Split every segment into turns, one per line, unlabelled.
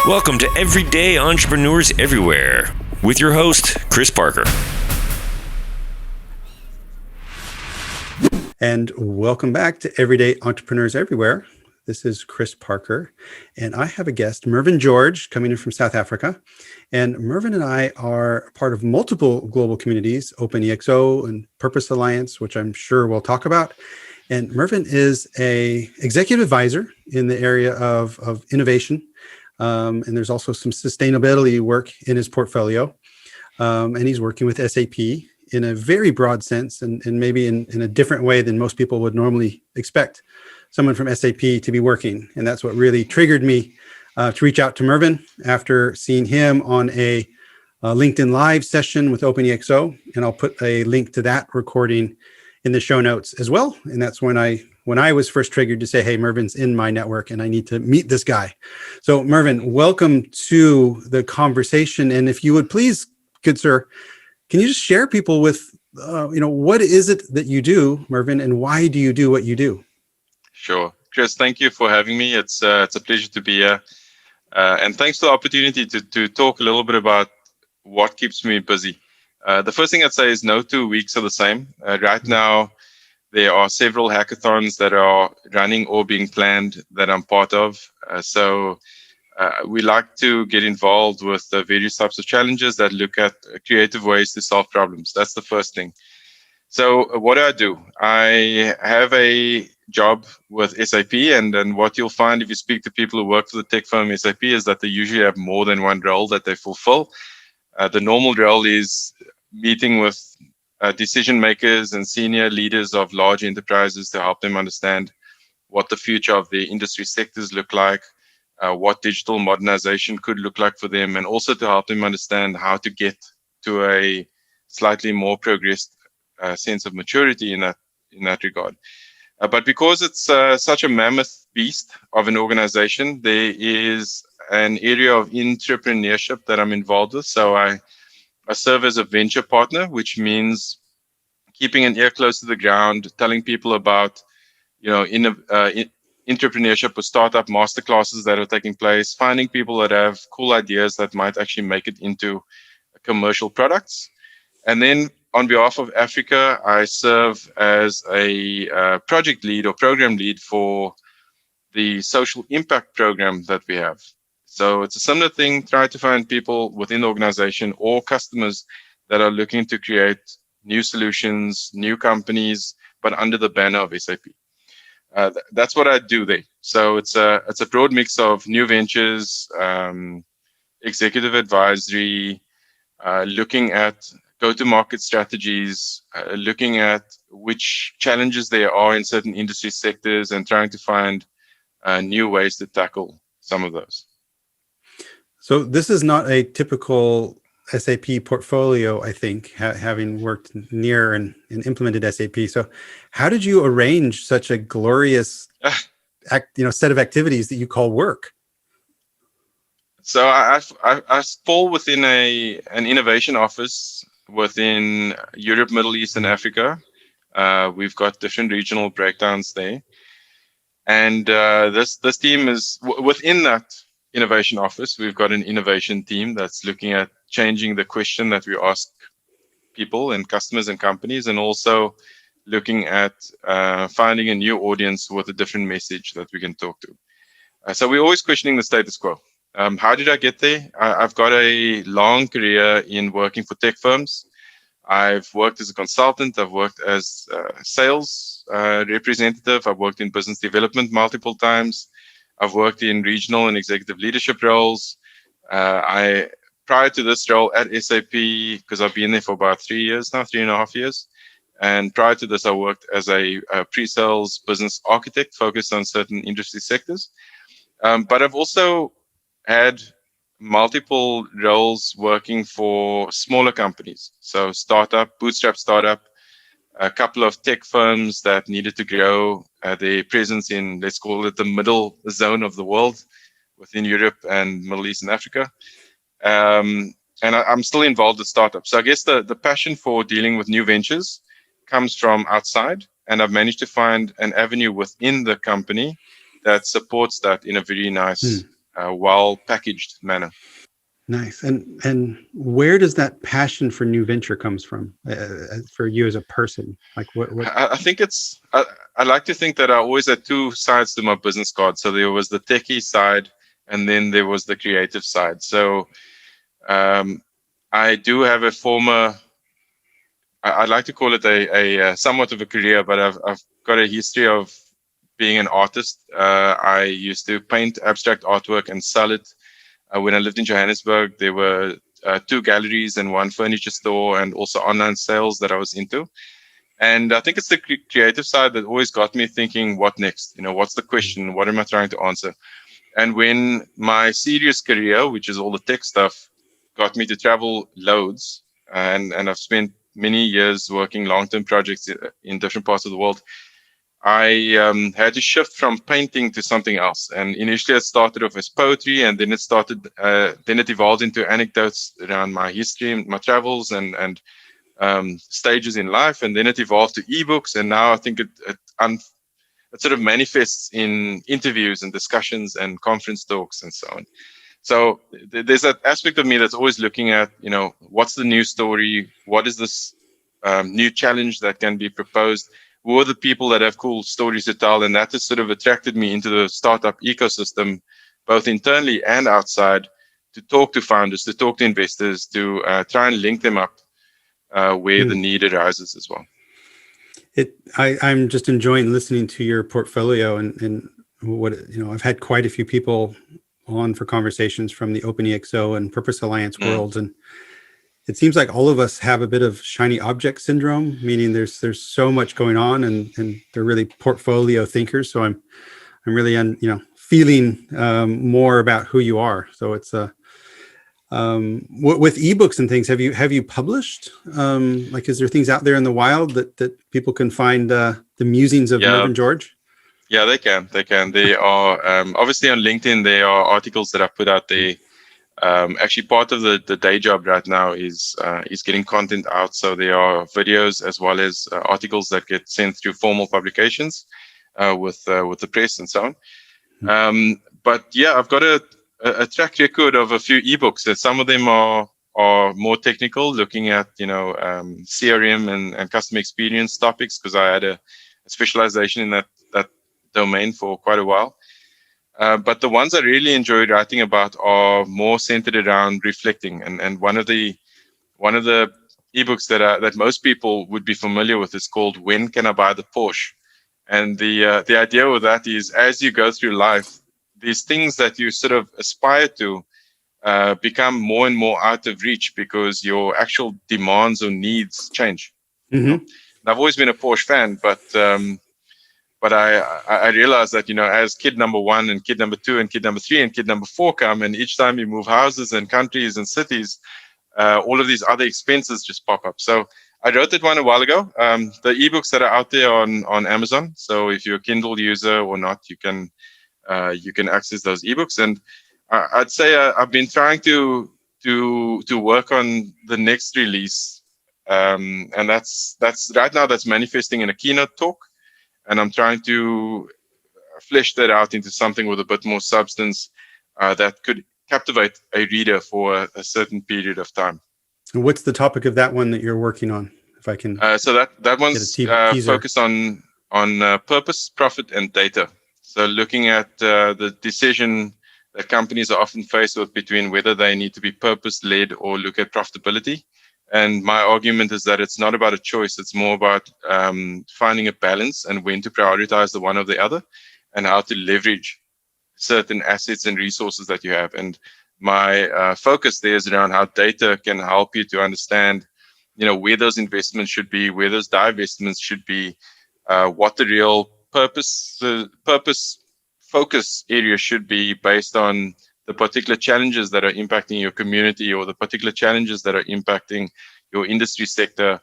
Welcome to Everyday Entrepreneurs Everywhere with your host, Chris Parker.
And welcome back to Everyday Entrepreneurs Everywhere. This is Chris Parker, and I have a guest, Mervyn George, coming in from South Africa. And Mervyn and I are part of multiple global communities, OpenEXO and Purpose Alliance, which I'm sure we'll talk about. And Mervyn is an executive advisor in the area of innovation. And there's also some sustainability work in his portfolio. And he's working with SAP in a very broad sense and maybe in a different way than most people would normally expect someone from SAP to be working. And that's what really triggered me to reach out to Mervyn after seeing him on a LinkedIn Live session with OpenEXO. And I'll put a link to that recording in the show notes as well. And that's when I was first triggered to say, hey, Mervyn's in my network and I need to meet this guy. So Mervyn, welcome to the conversation. And if you would please, good sir, can you just share people with, what is it that you do, Mervyn, and why do you do what you do?
Sure. Chris, thank you for having me. It's a pleasure to be here. And thanks for the opportunity to talk a little bit about what keeps me busy. The first thing I'd say is no 2 weeks are the same. Right now, there are several hackathons that are running or being planned that I'm part of. So we like to get involved with the various types of challenges that look at creative ways to solve problems. That's the first thing. So what do? I have a job with SAP, and then what you'll find if you speak to people who work for the tech firm SAP is that they usually have more than one role that they fulfill. The normal role is meeting with decision makers and senior leaders of large enterprises to help them understand what the future of the industry sectors look like, what digital modernization could look like for them, and also to help them understand how to get to a slightly more progressed sense of maturity in that regard. But because it's such a mammoth beast of an organization, there is an area of entrepreneurship that I'm involved with. So I serve as a venture partner, which means keeping an ear close to the ground, telling people about, entrepreneurship or startup masterclasses that are taking place, finding people that have cool ideas that might actually make it into commercial products. And then on behalf of Africa, I serve as a project lead or program lead for the social impact program that we have. So it's a similar thing, try to find people within the organization or customers that are looking to create new solutions, new companies, but under the banner of SAP. That's what I do there. So it's a broad mix of new ventures, executive advisory, looking at go-to-market strategies, looking at which challenges there are in certain industry sectors and trying to find new ways to tackle some of those.
So this is not a typical SAP portfolio, I think, having worked near and implemented SAP. So how did you arrange such a glorious set of activities that you call work?
So I fall within an innovation office within Europe, Middle East, and Africa. We've got different regional breakdowns there. And this team is within that innovation office. We've got an innovation team that's looking at changing the question that we ask people and customers and companies, and also looking at finding a new audience with a different message that we can talk to. So we're always questioning the status quo. How did I get there? I've got a long career in working for tech firms. I've worked as a consultant. I've worked as a sales representative. I've worked in business development multiple times. I've worked in regional and executive leadership roles. Prior to this role at SAP, because I've been there for about 3 years now, 3.5 years. And prior to this, I worked as a pre-sales business architect focused on certain industry sectors. But I've also had multiple roles working for smaller companies. So bootstrap startup, a couple of tech firms that needed to grow their presence in, let's call it the middle zone of the world within Europe and Middle East and Africa. And I'm still involved with startups. So I guess the passion for dealing with new ventures comes from outside, and I've managed to find an avenue within the company that supports that in a very nice well packaged manner.
Nice. And where does that passion for new venture comes from for you as a person? Like what?
I think I like to think that I always had two sides to my business card. So there was the techie side, and then there was the creative side. So I do have a former, I'd like to call it a somewhat of a career, but I've got a history of being an artist. I used to paint abstract artwork and sell it. When I lived in Johannesburg, there were two galleries and one furniture store, and also online sales that I was into. And I think it's the creative side that always got me thinking, what next? What's the question? What am I trying to answer? And when my serious career, which is all the tech stuff, got me to travel loads, and I've spent many years working long-term projects in different parts of the world, I had to shift from painting to something else. And initially, it started off as poetry, and then it evolved into anecdotes around my history, my travels, and stages in life. And then it evolved to ebooks, and now I think it sort of manifests in interviews and discussions and conference talks and so on. So there's that aspect of me that's always looking at, what's the new story? What is this new challenge that can be proposed? Who are the people that have cool stories to tell? And that has sort of attracted me into the startup ecosystem, both internally and outside, to talk to founders, to talk to investors, to try and link them up where the need arises as well.
I'm just enjoying listening to your portfolio and what, I've had quite a few people on for conversations from the OpenEXO and Purpose Alliance worlds. And it seems like all of us have a bit of shiny object syndrome, meaning there's so much going on and they're really portfolio thinkers. So I'm really, feeling more about who you are. So it's with ebooks and things, have you published? Like, is there things out there in the wild that people can find the musings of Mervyn George?
Yeah, they can. They are obviously on LinkedIn. There are articles that I put out there. Actually, part of the day job right now is getting content out. So there are videos as well as articles that get sent through formal publications with the press and so on. But yeah, I've got a track record of a few ebooks. That some of them are more technical, looking at CRM and customer experience topics, because I had a specialization in that domain for quite a while. But the ones I really enjoy writing about are more centered around reflecting. And one of the ebooks that most people would be familiar with is called "When Can I Buy the Porsche?" And the idea with that is, as you go through life, these things that you sort of aspire to become more and more out of reach because your actual demands or needs change. And I've always been a Porsche fan, but I realized that, as kid number 1 and kid number 2 and kid number 3 and kid number 4 come, and each time you move houses and countries and cities, all of these other expenses just pop up. So I wrote that one a while ago. The ebooks that are out there on Amazon. So if you're a Kindle user or not, you can access those ebooks. And I'd say I've been trying to work on the next release, and that's right now that's manifesting in a keynote talk. And I'm trying to flesh that out into something with a bit more substance that could captivate a reader for a certain period of time.
And what's the topic of that one that you're working on? If I can.
So that one's focused on purpose, profit, and data. So looking at the decision that companies are often faced with between whether they need to be purpose-led or look at profitability. And my argument is that it's not about a choice. It's more about finding a balance and when to prioritize the one or the other, and how to leverage certain assets and resources that you have. And my focus there is around how data can help you to understand, where those investments should be, where those divestments should be, what the real purpose focus area should be based on the particular challenges that are impacting your community or the particular challenges that are impacting your industry sector,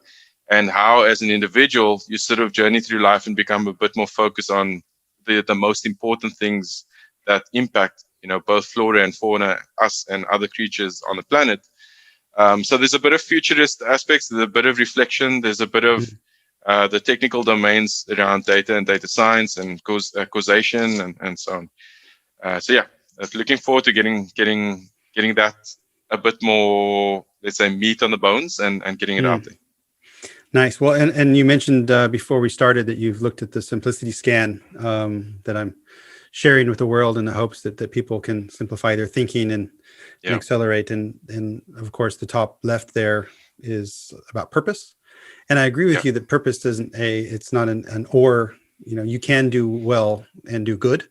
and how as an individual you sort of journey through life and become a bit more focused on the most important things that impact both flora and fauna, us and other creatures on the planet. So there's a bit of futurist aspects, there's a bit of reflection, there's a bit of the technical domains around data and data science and causation and so on. So yeah, looking forward to getting that a bit more, let's say, meat on the bones and getting it out there.
Nice. Well, and you mentioned before we started that you've looked at the simplicity scan that I'm sharing with the world in the hopes that people can simplify their thinking and accelerate. And of course, the top left there is about purpose. And I agree with you that purpose it's not an or, you can do well and do good.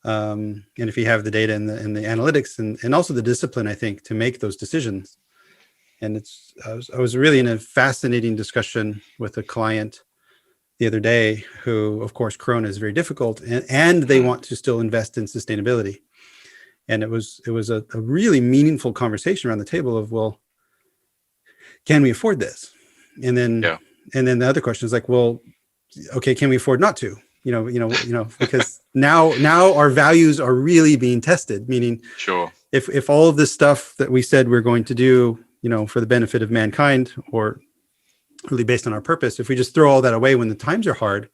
And if you have the data and the analytics and also the discipline, I think, to make those decisions. And I was really in a fascinating discussion with a client the other day who, of course, Corona is very difficult and they want to still invest in sustainability. And it was a really meaningful conversation around the table of, well, can we afford this? And then the other question is like, well, okay, can we afford not to? Because now our values are really being tested, meaning if all of this stuff that we said we're going to do, for the benefit of mankind or really based on our purpose, if we just throw all that away when the times are hard,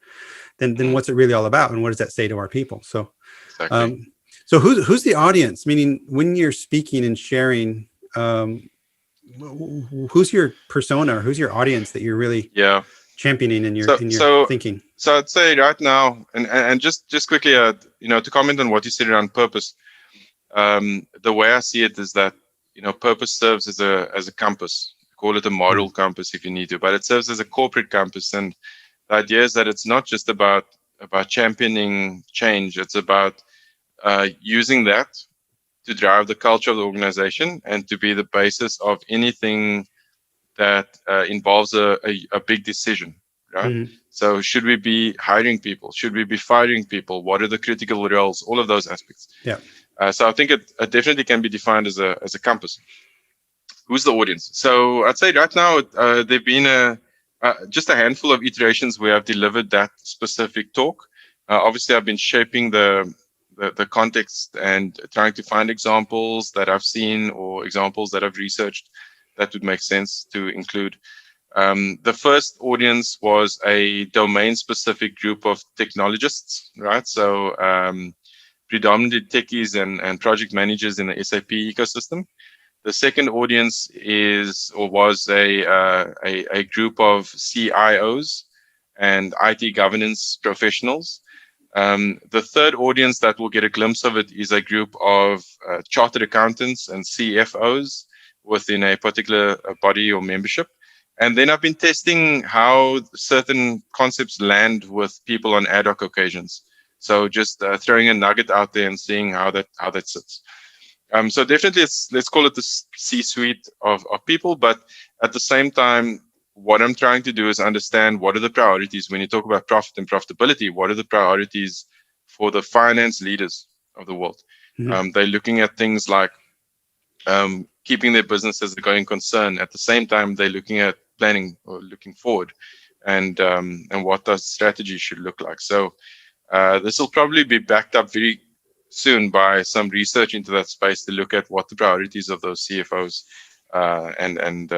then what's it really all about? And what does that say to our people? So, so who's the audience? Meaning when you're speaking and sharing, who's your persona? Who's your audience that you're really championing in your thinking?
So I'd say right now, and just quickly, to comment on what you said around purpose, the way I see it is that, purpose serves as a compass. Call it a moral compass if you need to, but it serves as a corporate compass. And the idea is that it's not just about championing change. It's about using that to drive the culture of the organization and to be the basis of anything that involves a big decision, right? So should we be hiring people? Should we be firing people? What are the critical roles? All of those aspects. So I think it definitely can be defined as a compass. Who's the audience? So I'd say right now there've been just a handful of iterations where I've delivered that specific talk. Obviously, I've been shaping the context and trying to find examples that I've seen or examples that I've researched that would make sense to include. The first audience was a domain-specific group of technologists, right? So predominantly techies and project managers in the SAP ecosystem. The second audience was a group of CIOs and IT governance professionals. The third audience that will get a glimpse of it is a group of chartered accountants and CFOs within a particular body or membership. And then I've been testing how certain concepts land with people on ad hoc occasions. So just throwing a nugget out there and seeing how that sits. So definitely, let's call it the C-suite of people. But at the same time, what I'm trying to do is understand what are the priorities when you talk about profit and profitability. What are the priorities for the finance leaders of the world? They're looking at things like keeping their business as a going concern. At the same time, they're looking at planning or looking forward, and what the strategy should look like. So this will probably be backed up very soon by some research into that space to look at what the priorities of those CFOs and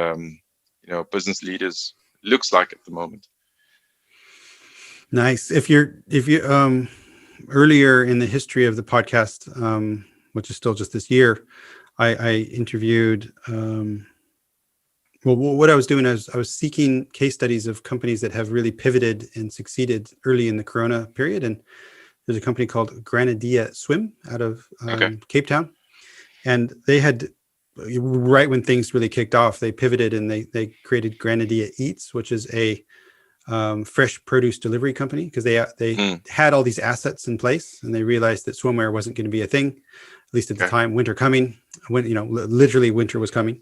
business leaders looks like at the moment.
Nice. If you earlier in the history of the podcast, which is still just this year, I interviewed. What I was doing is I was seeking case studies of companies that have really pivoted and succeeded early in the Corona period. And there's a company called Grenadilla Swim out of Cape Town. And they had, right when things really kicked off, they pivoted and they created Grenadilla Eats, which is a fresh produce delivery company, because they had all these assets in place and they realized that swimwear wasn't going to be a thing, at least at the time. Winter coming, literally winter was coming.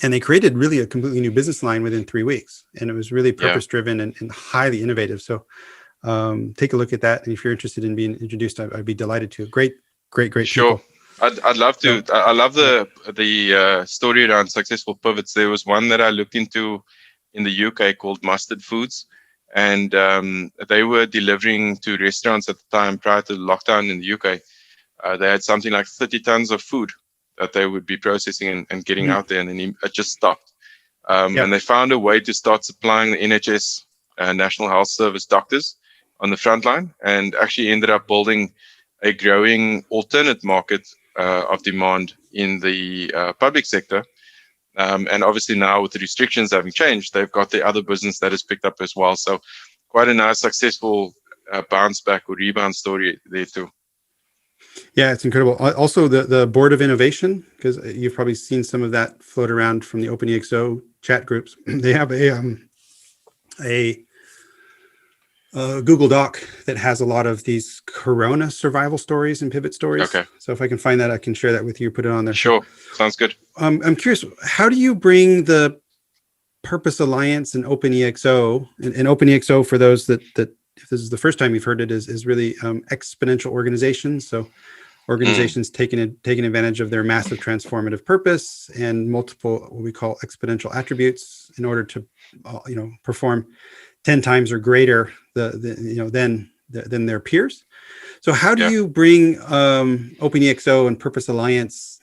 And they created really a completely new business line within 3 weeks. And it was really purpose-driven and highly innovative. So take a look at that. And if you're interested in being introduced, I'd be delighted to. Great
Sure.
people.
I'd love to. I love the story around successful pivots. There was one that I looked into in the UK called Mustard Foods. And they were delivering to restaurants at the time prior to the lockdown in the UK. They had something like 30 tons of food that they would be processing and getting out there, and then it just stopped. And they found a way to start supplying the NHS, National Health Service doctors on the front line, and actually ended up building a growing alternate market of demand in the public sector. And obviously now with the restrictions having changed, they've got the other business that has picked up as well. So quite a nice successful bounce back or rebound story there too.
Yeah, it's incredible. Also, the Board of Innovation, because you've probably seen some of that float around from the OpenEXO chat groups. They have a Google Doc that has a lot of these Corona survival stories and pivot stories.
Okay.
So if I can find that, I can share that with you, put it on there.
Sure. Sounds good.
I'm curious, how do you bring the Purpose Alliance and OpenEXO, and OpenEXO, for those that if this is the first time you've heard it, is really exponential organizations. So organizations taking advantage of their massive transformative purpose and multiple what we call exponential attributes in order to perform 10 times or greater than their peers. So how do you bring OpenEXO and Purpose Alliance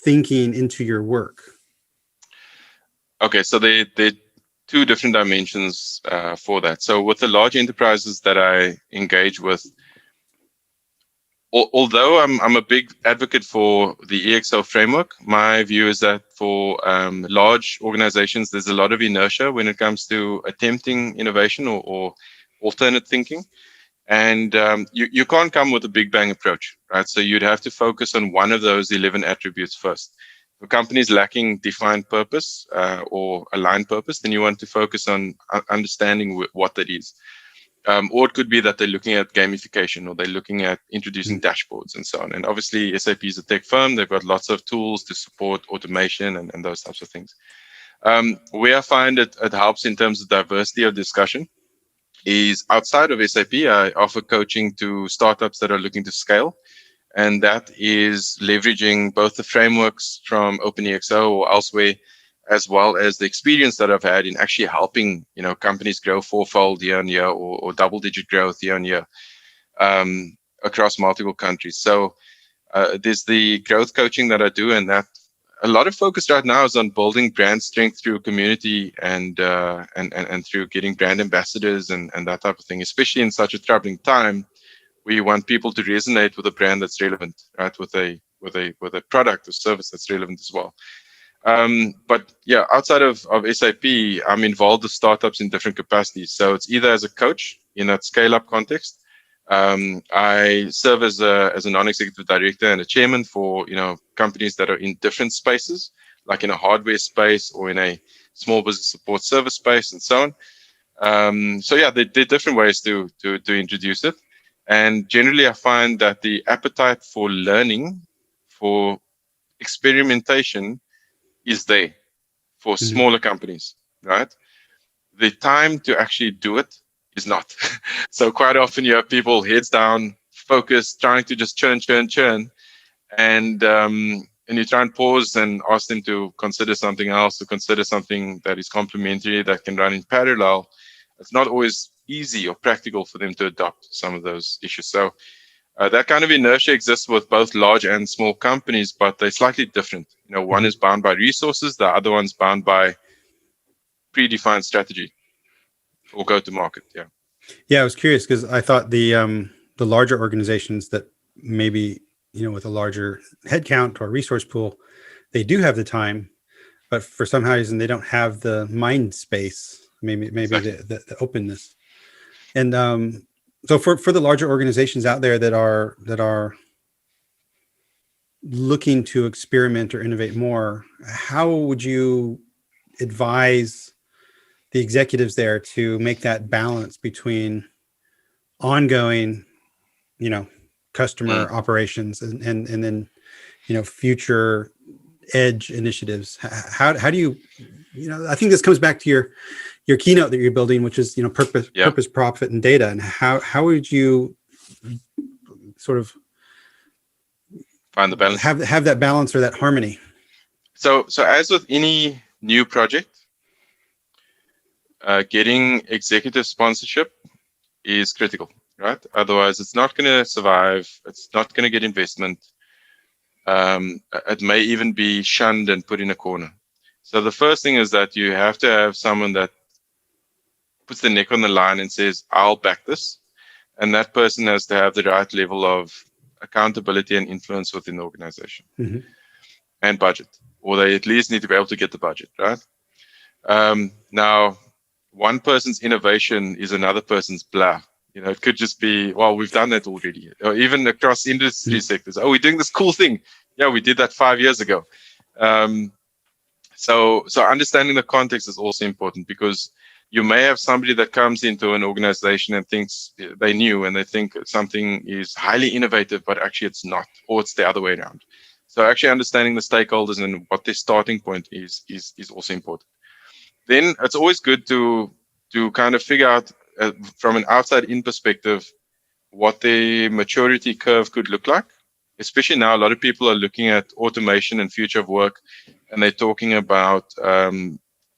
thinking into your work?
Okay, so there are two different dimensions for that. So with the large enterprises that I engage with, although I'm a big advocate for the EXO framework, my view is that for large organizations, there's a lot of inertia when it comes to attempting innovation or alternate thinking. And you can't come with a big bang approach, right? So you'd have to focus on one of those 11 attributes first. If a company is lacking defined purpose or aligned purpose, then you want to focus on understanding what that is. Or it could be that they're looking at gamification, or they're looking at introducing dashboards and so on. And obviously, SAP is a tech firm. They've got lots of tools to support automation and those types of things. Where I find it helps in terms of diversity of discussion is outside of SAP, I offer coaching to startups that are looking to scale. And that is leveraging both the frameworks from OpenEXO or elsewhere, as well as the experience that I've had in actually helping, companies grow fourfold year on year or double-digit growth year on year across multiple countries. So there's the growth coaching that I do, and that a lot of focus right now is on building brand strength through community and through getting brand ambassadors and that type of thing, especially in such a troubling time. We want people to resonate with a brand that's relevant, right? With a product or service that's relevant as well. But yeah, outside of SAP, I'm involved with startups in different capacities. So it's either as a coach in that scale-up context. I serve as a non-executive director and a chairman for companies that are in different spaces, like in a hardware space or in a small business support service space, and so on. So yeah, there are different ways to introduce it. And generally, I find that the appetite for learning, for experimentation, is there for smaller companies, right? The time to actually do it is not. So quite often you have people heads down, focused, trying to just churn, and you try and pause and ask them to consider something else, or consider something that is complementary that can run in parallel. It's not always easy or practical for them to adopt some of those issues. So that kind of inertia exists with both large and small companies, but they're slightly different. One is bound by resources, the other one's bound by predefined strategy or go to market.
Yeah, I was curious because I thought the larger organizations that maybe with a larger headcount or resource pool, they do have the time, but for some reason they don't have the mind space, maybe exactly. the openness. And so for the larger organizations out there that are looking to experiment or innovate more, how would you advise the executives there to make that balance between ongoing, customer operations and then, future edge initiatives? How do you, I think this comes back to your keynote that you're building, which is, purpose, profit, and data. And how would you sort of
find the balance,
have that balance or that harmony?
So as with any new project, getting executive sponsorship is critical, right? Otherwise, it's not going to survive. It's not going to get investment. It may even be shunned and put in a corner. So the first thing is that you have to have someone that puts the neck on the line and says, I'll back this. And that person has to have the right level of accountability and influence within the organization,
Mhm.
and budget, or they at least need to be able to get the budget, right? Now, one person's innovation is another person's blah. It could just be, well, we've done that already, or even across industry sectors. Oh, we're doing this cool thing. Yeah, we did that 5 years ago. So understanding the context is also important, because you may have somebody that comes into an organization and thinks they knew, and they think something is highly innovative, but actually it's not, or it's the other way around. So actually understanding the stakeholders and what their starting point is also important. Then it's always good to kind of figure out from an outside in perspective what the maturity curve could look like. Especially now, a lot of people are looking at automation and future of work, and they're talking about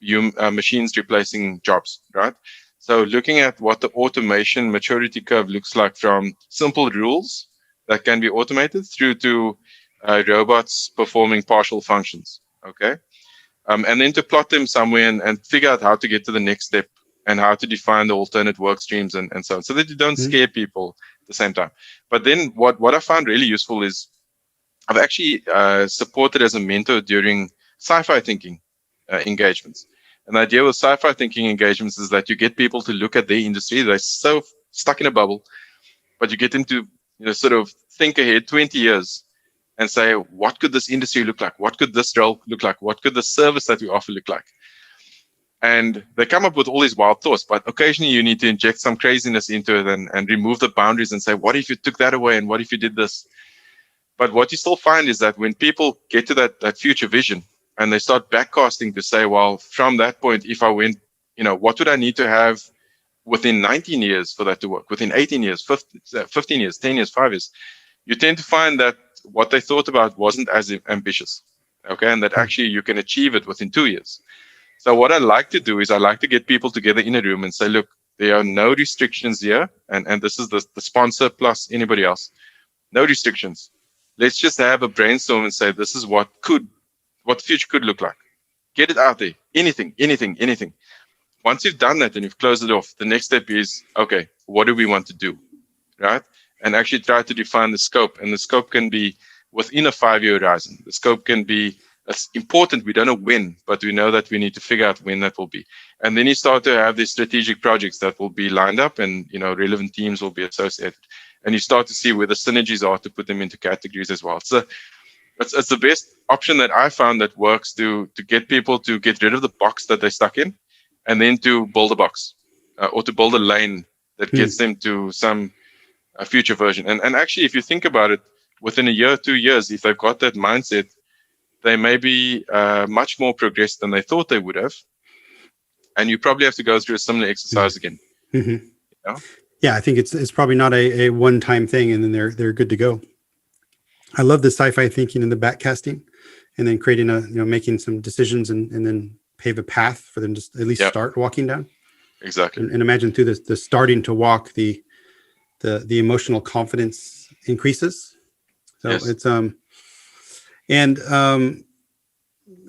machines replacing jobs, right? So looking at what the automation maturity curve looks like, from simple rules that can be automated through to robots performing partial functions, okay? And then to plot them somewhere and figure out how to get to the next step, and how to define the alternate work streams and so on, so that you don't scare people at the same time. But then what I found really useful is I've actually supported as a mentor during sci-fi thinking engagements. And the idea with sci-fi thinking engagements is that you get people to look at their industry. They're so stuck in a bubble, but you get them to sort of think ahead 20 years and say, what could this industry look like? What could this role look like? What could the service that we offer look like? And they come up with all these wild thoughts, but occasionally you need to inject some craziness into it and remove the boundaries and say, what if you took that away? And what if you did this? But what you still find is that when people get to that future vision and they start backcasting to say, well, from that point, if I went, what would I need to have within 19 years for that to work? Within 18 years, 15 years, 10 years, 5 years, you tend to find that what they thought about wasn't as ambitious. Okay. And that actually you can achieve it within 2 years. So what I like to do is I like to get people together in a room and say, look, there are no restrictions here. And this is the sponsor plus anybody else. No restrictions. Let's just have a brainstorm and say, this is what the future could look like. Get it out there. Anything. Once you've done that and you've closed it off, the next step is, okay, what do we want to do? Right? And actually try to define the scope. And the scope can be within a 5-year horizon. The scope can be, it's important. We don't know when, but we know that we need to figure out when that will be. And then you start to have these strategic projects that will be lined up, and relevant teams will be associated. And you start to see where the synergies are to put them into categories as well. So it's the best option that I found that works to get people to get rid of the box that they're stuck in, and then to build a box or to build a lane that gets them to some future version. And actually, if you think about it, within a year, 2 years, if they've got that mindset, they may be much more progressed than they thought they would have. And you probably have to go through a similar exercise again.
Mm-hmm. Yeah, I think it's probably not a one-time thing, and then they're good to go. I love the sci-fi thinking and the backcasting, and then creating making some decisions and then pave a path for them to at least start walking down.
Exactly.
And imagine through the starting to walk, the emotional confidence increases. So it's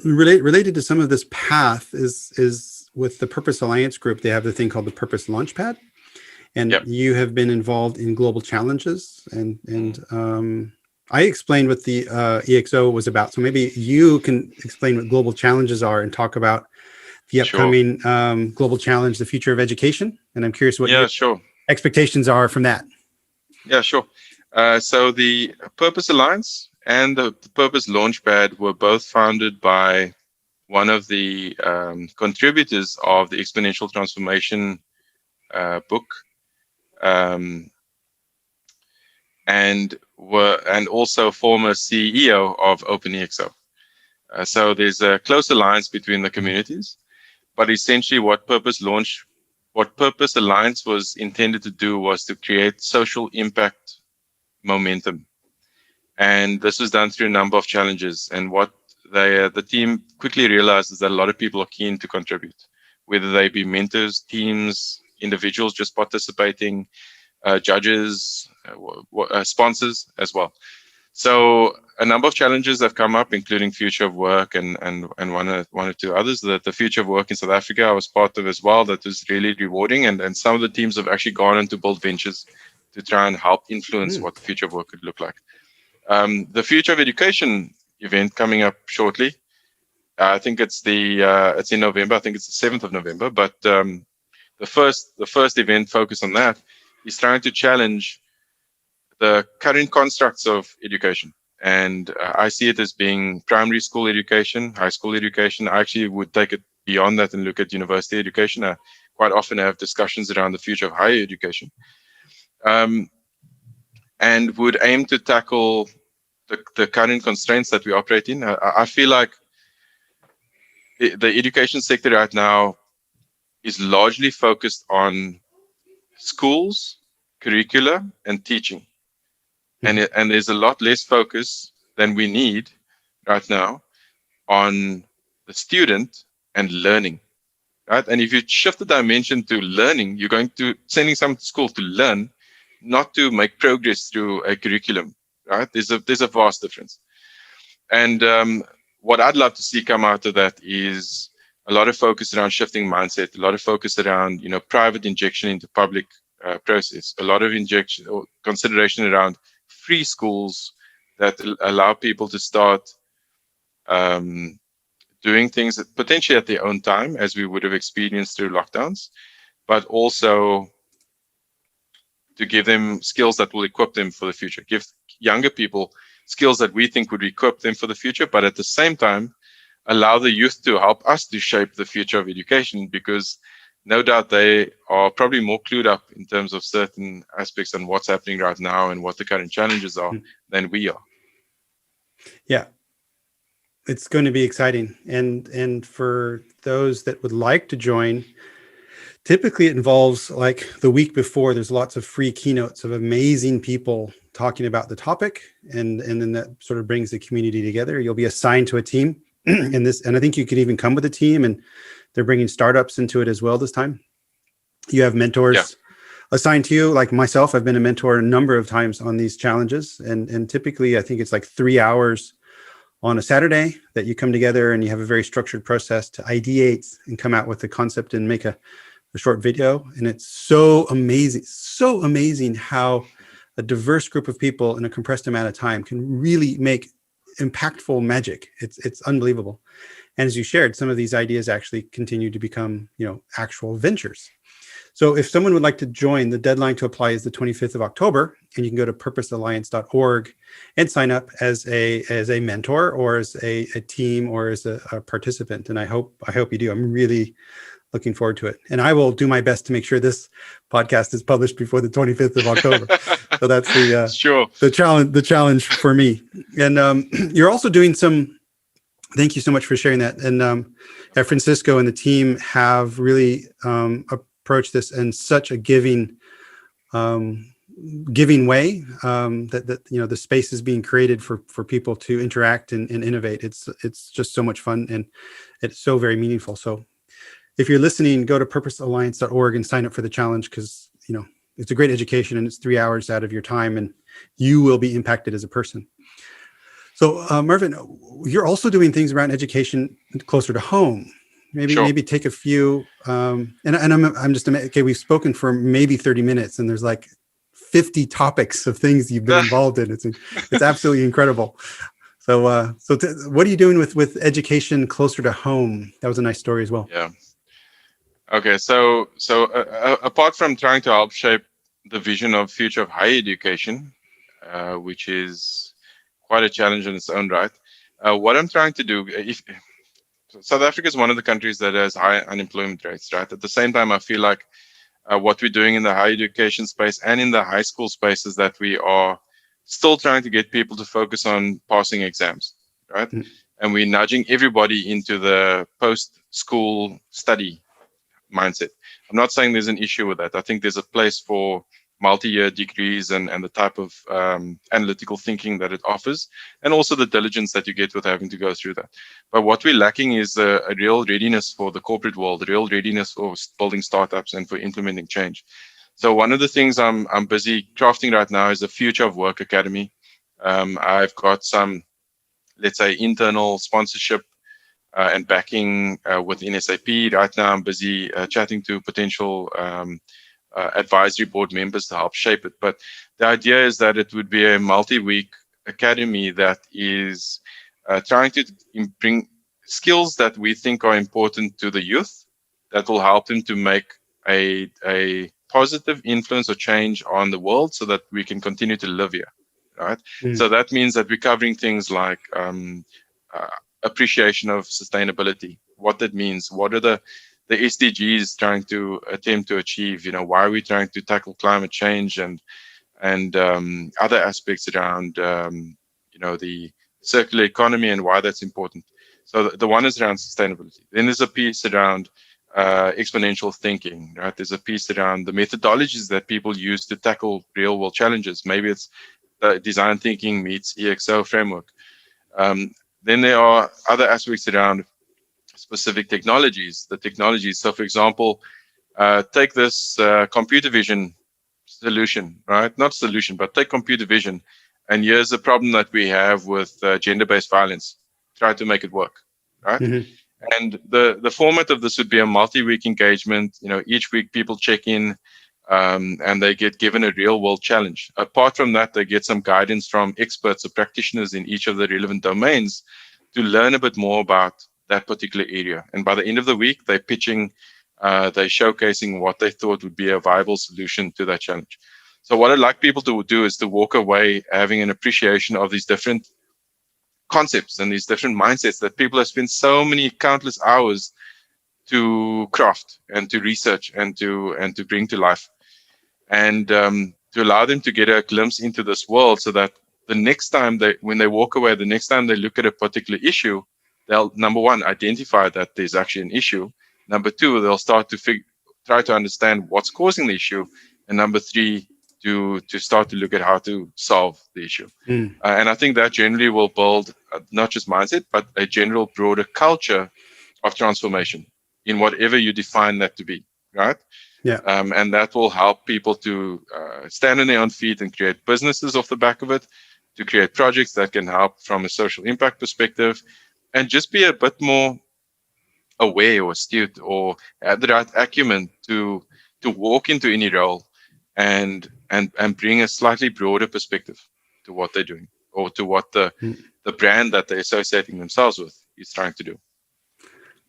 related to some of this path is with the Purpose Alliance group. They have the thing called the Purpose Launchpad, and you have been involved in global challenges. And I explained what the EXO was about. So maybe you can explain what global challenges are and talk about the upcoming global challenge, the future of education. And I'm curious what your expectations are from that.
Yeah, sure. So the Purpose Alliance and the Purpose Launchpad were both founded by one of the contributors of the Exponential Transformation book, and also former CEO of OpenEXO. So there's a close alliance between the communities, but essentially what Purpose Alliance was intended to do was to create social impact momentum. And this was done through a number of challenges. And what the team quickly realized is that a lot of people are keen to contribute, whether they be mentors, teams, individuals just participating, judges, sponsors as well. So a number of challenges have come up, including future of work and one or two others. That the future of work in South Africa I was part of as well. That was really rewarding. And some of the teams have actually gone on to build ventures to try and help influence what the future of work could look like. The Future of Education event coming up shortly. I think it's it's in November. I think it's the 7th of November. But the first event focused on that is trying to challenge the current constructs of education. And I see it as being primary school education, high school education. I actually would take it beyond that and look at university education. I quite often have discussions around the future of higher education, and would aim to tackle the current constraints that we operate in. I feel like the education sector right now is largely focused on schools, curricula, and teaching. And there's a lot less focus than we need right now on the student and learning, right? And if you shift the dimension to learning, you're going to sending someone to school to learn, not to make progress through a curriculum, right? There's a vast difference. And what I'd love to see come out of that is a lot of focus around shifting mindset, a lot of focus around, private injection into public process, a lot of injection or consideration around free schools that allow people to start doing things that potentially at their own time, as we would have experienced through lockdowns, but also to give them skills that will equip them for the future, give younger people skills that we think would equip them for the future, but at the same time, allow the youth to help us to shape the future of education, because no doubt they are probably more clued up in terms of certain aspects on what's happening right now and what the current challenges are than we are.
Yeah, it's going to be exciting. And for those that would like to join, typically it involves, like the week before, there's lots of free keynotes of amazing people talking about the topic. And then that sort of brings the community together. You'll be assigned to a team in this. And I think you could even come with a team, and they're bringing startups into it as well this time. You have mentors assigned to you, like myself. I've been a mentor a number of times on these challenges. And typically, I think it's like 3 hours on a Saturday that you come together, and you have a very structured process to ideate and come out with the concept and make a short video. And it's so amazing how a diverse group of people in a compressed amount of time can really make impactful magic. It's unbelievable. And as you shared, some of these ideas actually continue to become, actual ventures. So if someone would like to join, the deadline to apply is the 25th of October, and you can go to purposealliance.org and sign up as a mentor, or as a team, or as a participant. And I hope you do. I'm really looking forward to it. And I will do my best to make sure this podcast is published before the 25th of October. So that's the challenge for me. And you're also doing some. Thank you so much for sharing that. And Francisco and the team have really approached this in such a giving way, that the space is being created for people to interact and innovate. It's just so much fun, and it's so very meaningful. So if you're listening, go to purposealliance.org and sign up for the challenge, because it's a great education, and it's 3 hours out of your time, and you will be impacted as a person. So Mervyn, you're also doing things around education closer to home. Maybe take a few. And I'm just okay. We've spoken for maybe 30 minutes, and there's like 50 topics of things you've been involved in. It's absolutely incredible. So what are you doing with education closer to home? That was a nice story as well.
Yeah. Okay. So apart from trying to help shape the vision of future of higher education, which is quite a challenge in its own right, what I'm trying to do, South Africa is one of the countries that has high unemployment rates, right? At the same time, I feel like what we're doing in the higher education space and in the high school space is that we are still trying to get people to focus on passing exams, right? Mm. And we're nudging everybody into the post-school study mindset. I'm not saying there's an issue with that. I think there's a place for multi-year degrees and the type of analytical thinking that it offers, and also the diligence that you get with having to go through that. But what we're lacking is a real readiness for the corporate world, a real readiness for building startups and for implementing change. So one of the things I'm busy crafting right now is a Future of Work Academy. I've got some, let's say, internal sponsorship and backing within SAP. Right now I'm busy chatting to potential advisory board members to help shape it. But the idea is that it would be a multi-week academy that is trying to bring skills that we think are important to the youth that will help them to make a positive influence or change on the world so that we can continue to live here, right? So that means that we're covering things like appreciation of sustainability, what that means, what are the SDGs trying to attempt to achieve, why are we trying to tackle climate change and other aspects around, the circular economy and why that's important. So the one is around sustainability. Then there's a piece around exponential thinking, right? There's a piece around the methodologies that people use to tackle real world challenges. Maybe it's design thinking meets EXO framework. Then there are other aspects around specific technologies, the technologies. So for example, take this computer vision solution, right? Not solution, but take computer vision. And here's the problem that we have with gender-based violence. Try to make it work, right? Mm-hmm. And the format of this would be a multi-week engagement. Each week people check in and they get given a real-world challenge. Apart from that, they get some guidance from experts or practitioners in each of the relevant domains to learn a bit more about that particular area. And by the end of the week, they're pitching, they're showcasing what they thought would be a viable solution to that challenge. So what I'd like people to do is to walk away having an appreciation of these different concepts and these different mindsets that people have spent so many countless hours to craft and to research and to bring to life, and to allow them to get a glimpse into this world so that the next time when they walk away, the next time they look at a particular issue, they'll, number one, identify that there's actually an issue. Number two, they'll start to try to understand what's causing the issue. And number three, to start to look at how to solve the issue. And I think that generally will build not just mindset, but a general broader culture of transformation in whatever you define that to be, right?
Yeah.
And that will help people to stand on their own feet and create businesses off the back of it, to create projects that can help from a social impact perspective, and just be a bit more aware or astute or have the right acumen to walk into any role and bring a slightly broader perspective to what they're doing or to what the brand that they're associating themselves with is trying to do.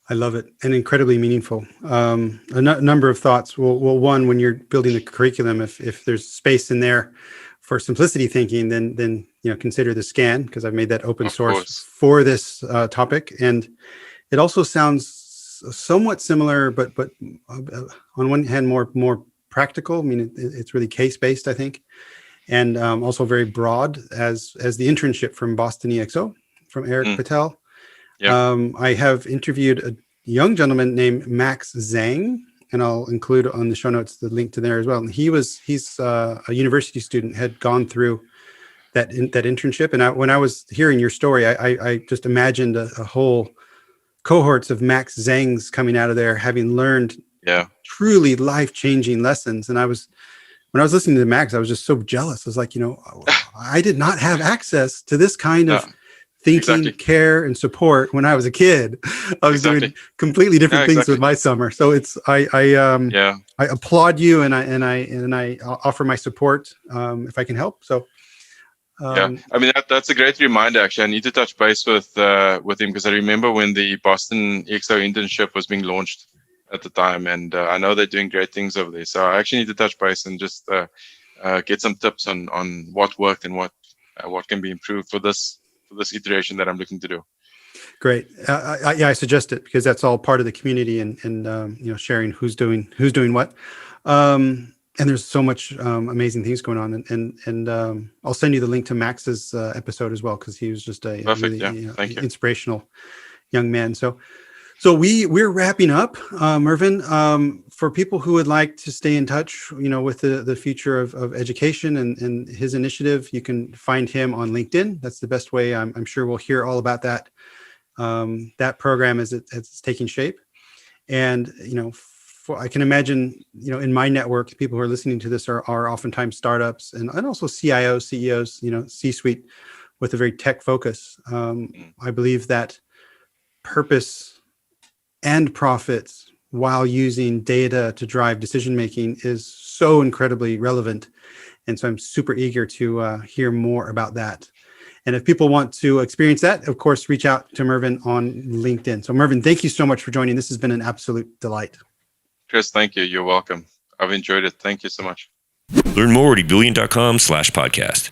I love it, and incredibly meaningful. A number of thoughts. Well, one, when you're building the curriculum, if there's space in there for simplicity thinking, then consider the scan, because I've made that open source for this topic, and it also sounds somewhat similar, but on one hand more practical. I mean, it's really case based, I think, and also very broad as the internship from Boston EXO from Eric Patel. Yep. I have interviewed a young gentleman named Max Zhang, and I'll include on the show notes the link to there as well. And he's a university student, had gone through that internship. And when I was hearing your story, I just imagined a whole cohorts of Max Zhangs coming out of there, having learned truly life-changing lessons. And when I was listening to Max, I was just so jealous. I was like, I did not have access to this kind of thinking, care, and support when I was a kid. I was doing completely different things with my summer. So I applaud you, and I offer my support if I can help. So
I mean that's a great reminder. Actually, I need to touch base with him, because I remember when the Boston EXO internship was being launched at the time, and I know they're doing great things over there. So I actually need to touch base and just get some tips on what worked and what can be improved for this iteration that I'm looking to do.
Great. I suggest it, because that's all part of the community and sharing who's doing what. And there's so much amazing things going on, and I'll send you the link to Max's episode as well, because he was just a really inspirational young man. So we're wrapping up, Mervyn. For people who would like to stay in touch, with the future of education and his initiative, you can find him on LinkedIn. That's the best way. I'm sure we'll hear all about that program as it's taking shape. And I can imagine, in my network, people who are listening to this are oftentimes startups and also CIOs, CEOs, C-suite with a very tech focus. I believe that purpose and profits while using data to drive decision making is so incredibly relevant. And so I'm super eager to hear more about that. And if people want to experience that, of course, reach out to Mervyn on LinkedIn. So Mervyn, thank you so much for joining. This has been an absolute delight.
Chris, thank you. You're welcome. I've enjoyed it. Thank you so much.
Learn more at eBullion.com/podcast.